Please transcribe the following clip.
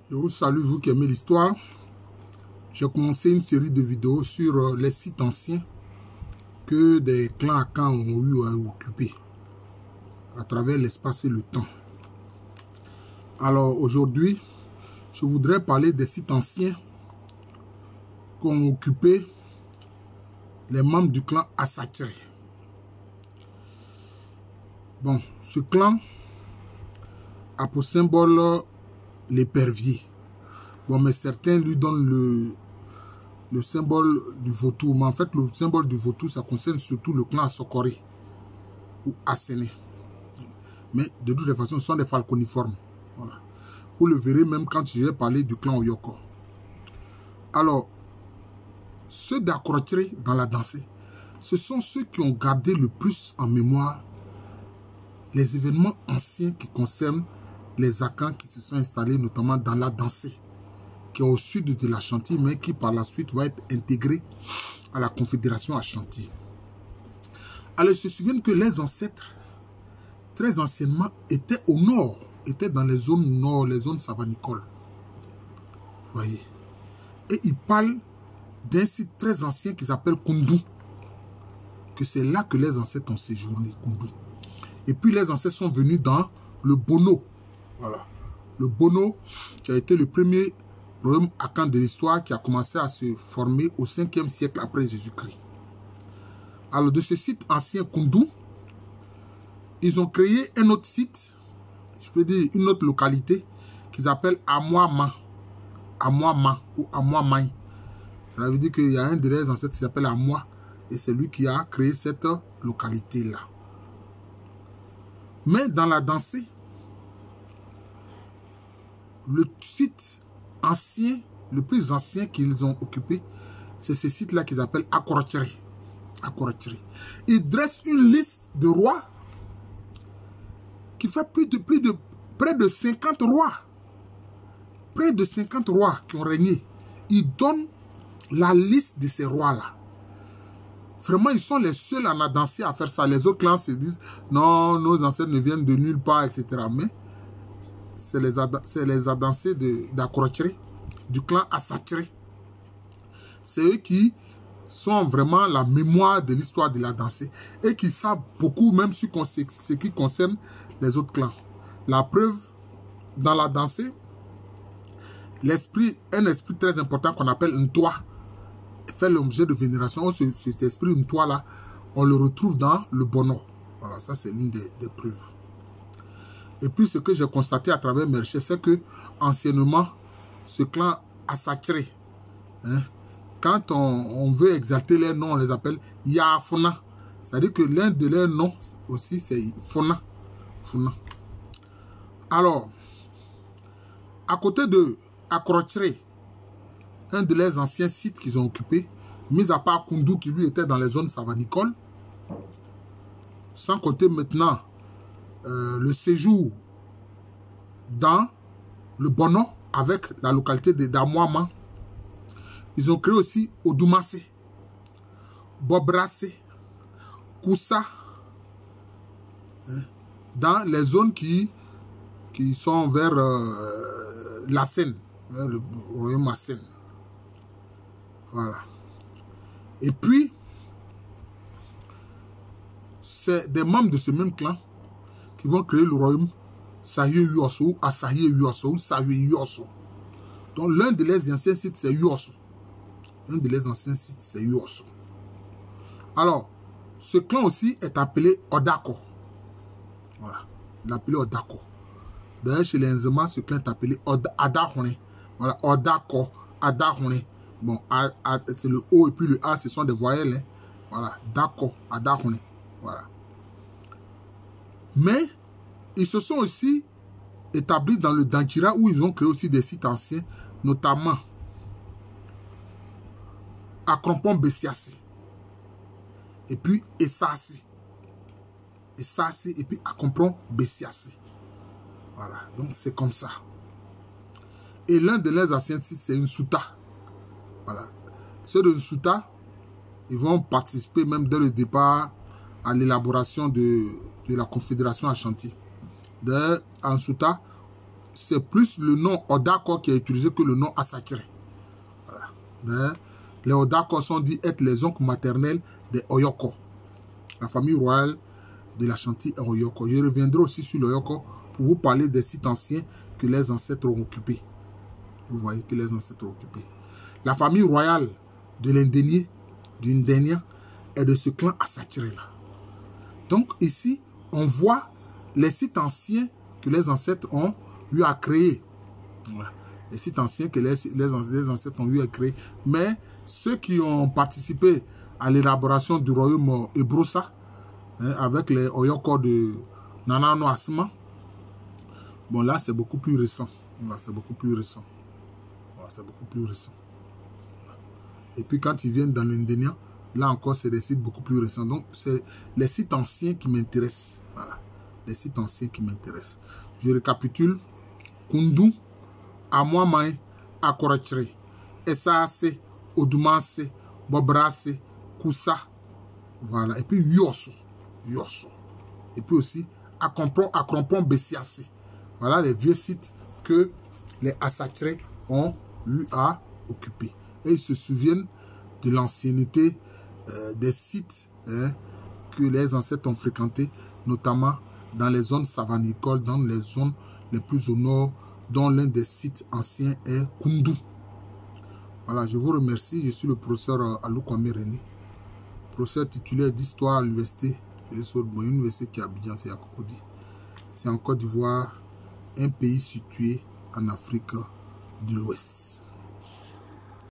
Je vous salue, vous qui aimez l'histoire. J'ai commencé une série de vidéos sur les sites anciens que des clans Akan ont eu à occuper à travers l'espace et le temps. Alors aujourd'hui, je voudrais parler des sites anciens qu'ont occupé les membres du clan Asatiri. Bon, ce clan a pour symbole l'épervier. Bon, mais certains lui donnent le symbole du vautour. Mais en fait, le symbole du vautour, ça concerne surtout le clan Asokori ou Asene. Mais de toute façon, ce sont des falconiformes. Voilà. Vous le verrez même quand j'ai parlé du clan Oyoko. Alors, ceux d'Akrotre dans la dansée, ce sont ceux qui ont gardé le plus en mémoire les événements anciens qui concernent les Akans qui se sont installés notamment dans la dansée, qui est au sud de la Chantilly, mais qui par la suite va être intégré à la Confédération Ashanti. Alors, ils se souviennent que les ancêtres, très anciennement, étaient au nord, étaient dans les zones nord, les zones savanicoles. Vous voyez. Et ils parlent d'un site très ancien qui s'appelle Kundu, que c'est là que les ancêtres ont séjourné, Kundu. Et puis les ancêtres sont venus dans le Bono. Voilà. Le Bono, qui a été le premier royaume Akan de l'histoire, qui a commencé à se former au 5e siècle après Jésus-Christ. Alors de ce site ancien Kundu, ils ont créé un autre site, je peux dire une autre localité, qu'ils appellent Amouama. Amouama ou Amouamai. Ça veut dire qu'il y a un de leurs ancêtres qui s'appelle Amoua, et c'est lui qui a créé cette localité-là. Mais dans la dansée, le site ancien, le plus ancien qu'ils ont occupé, c'est ce site-là qu'ils appellent Akrotre. Ils dressent une liste de rois qui fait près de 50 rois. Près de 50 rois qui ont régné. Ils donnent la liste de ces rois-là. Vraiment, ils sont les seuls à danser à faire ça. Les autres clans se disent, non, nos ancêtres ne viennent de nulle part, etc. Mais c'est les Adancés d'Akrotre, du clan Asatiri. C'est eux qui sont vraiment la mémoire de l'histoire de la dansée et qui savent beaucoup, même sur ce qui concerne les autres clans. La preuve, dans la dansée, un esprit très important qu'on appelle Ntwa, fait l'objet de vénération. Cet esprit Ntwa là, on le retrouve dans le Bono. Voilà, ça c'est l'une des preuves. Et puis ce que j'ai constaté à travers mes recherches, c'est que anciennement, ce clan Asatiri, quand on veut exalter les noms, on les appelle Yafuna. C'est-à-dire que l'un de leurs noms aussi, c'est Funa. Alors, à côté de Akrotre, un de leurs anciens sites qu'ils ont occupés, mis à part Kundu qui lui était dans les zones savanicoles, sans compter maintenant le séjour dans le Bono avec la localité de Damouama. Ils ont créé aussi Odumase, Bobrase, Koussa, dans les zones qui sont vers la Seine, le royaume Seine. Voilà. Et puis, c'est des membres de ce même clan qui vont créer le royaume Saye Yuoso, Asaye Yuoso, Saye Yuoso. Donc l'un de les anciens sites, c'est Yuoso. Un de les anciens sites, c'est Yuoso. Alors, ce clan aussi est appelé Odako. Voilà. Il est appelé Odako. D'ailleurs, chez les Nzema, ce clan est appelé Adahone. Voilà, Odako, Adahone. Bon, c'est le O et puis le A, ce sont des voyelles. Voilà, Dako, Adahone. Voilà. Mais, ils se sont aussi établis dans le Dankira où ils ont créé aussi des sites anciens, notamment à Krompon-Bessiassi. Et puis Essassi. Et puis à Krompon-Bessiassi. Voilà, donc c'est comme ça. Et l'un de leurs anciens sites, c'est Nsuta. Voilà. Ceux de Nsuta, ils vont participer même dès le départ à l'élaboration de la Confédération Ashanti. D'ailleurs, à Nsuta, c'est plus le nom Odako qui est utilisé que le nom Asakire. Voilà. Mais les Odako sont dits être les oncles maternels des Oyoko. La famille royale de l'Ashanti est Oyoko. Je reviendrai aussi sur l'Oyoko pour vous parler des sites anciens que les ancêtres ont occupés. Vous voyez que les ancêtres ont occupés. La famille royale de l'Indénié, d'une Dénia, est de ce clan Asakire-là. Donc ici, on voit les sites anciens que les ancêtres ont eu à créer. Voilà. Les sites anciens que les ancêtres ont eu à créer. Mais ceux qui ont participé à l'élaboration du royaume Ebrosa, avec les Oyoko de Nanano Asma, bon là c'est beaucoup plus récent. Là c'est beaucoup plus récent. Là, c'est beaucoup plus récent. Et puis quand ils viennent dans l'Indénia, là encore c'est des sites beaucoup plus récents. Donc c'est les sites anciens qui m'intéressent. Voilà. Les sites anciens qui m'intéressent. Je récapitule. Kundu, Amwamae, Akorachre, Esaase, Odumase, Bobrase, Kousa. Voilà. Et puis Yosso. Yosso. Et puis aussi Akrompon Bessiasse. Voilà les vieux sites que les Asakire ont eu à occuper. Et ils se souviennent de l'ancienneté des sites que les ancêtres ont fréquentés, notamment dans les zones savanicoles, dans les zones les plus au nord, dont l'un des sites anciens est Kundu. Voilà, je vous remercie. Je suis le professeur Aloukwame René, professeur titulaire d'histoire à l'université qui est à Abidjan, c'est à Cocody. C'est en Côte d'Ivoire, un pays situé en Afrique de l'Ouest.